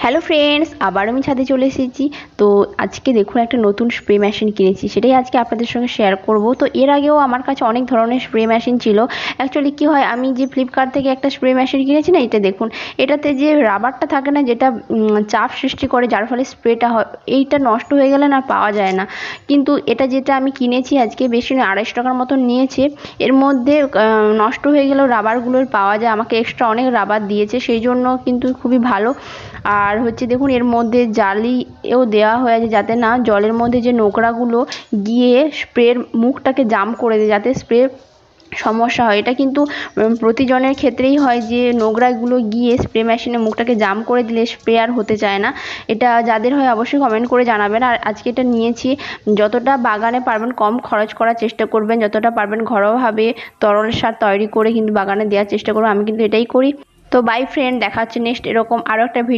Hello friends, আবার আমি ছাদে চলে এসেছি। তো আজকে দেখুন একটা নতুন স্প্রে মেশিন কিনেছি, সেটাই আজকে আপনাদের সঙ্গে শেয়ার করব। তো এর আগেও আমার কাছে অনেক ধরনের স্প্রে মেশিন ছিল। অ্যাকচুয়ালি কী হয়, আমি যে ফ্লিপকার্ট থেকে একটা স্প্রে মেশিন কিনেছি না, এটা দেখুন, এটাতে যে রাবারটা থাকে না, যেটা চাপ সৃষ্টি করে, যার ফলে স্প্রেটা হয়, এইটা নষ্ট হয়ে গেলে না পাওয়া যায় না। কিন্তু এটা যেটা আমি কিনেছি আজকে, বেশি না 250 টাকার মতন নিয়েছে। এর মধ্যে নষ্ট হয়ে গেলেও রাবারগুলোর পাওয়া যায়, আমাকে এক্সট্রা অনেক রাবার দিয়েছে, সেই জন্য কিন্তু খুবই ভালো। আর হচ্ছে দেখুন, এর মধ্যে জালিও দেওয়া হয়েছে, যাতে না জলের মধ্যে যে নোংরাগুলো গিয়ে স্প্রের মুখটাকে জাম করে দেয়, যাতে স্প্রে সমস্যা হয়। এটা কিন্তু প্রতিজনের ক্ষেত্রেই হয় যে নোংরাগুলো গিয়ে স্প্রে মেশিনে মুখটাকে জাম করে দিলে স্প্রে আর হতে চায় না। এটা যাদের হয় অবশ্যই কমেন্ট করে জানাবেন। আর আজকে এটা নিয়েছি, যতটা বাগানে পারবেন কম খরচ করার চেষ্টা করবেন, যতটা পারবেন ঘরোয়াভাবে তরল সার তৈরি করে কিন্তু বাগানে দেওয়ার চেষ্টা করবেন। আমি কিন্তু এটাই করি। তো বাই ফ্রেন্ড, দেখা হচ্ছে নেক্সট এরকম আরও একটা ভিডিও।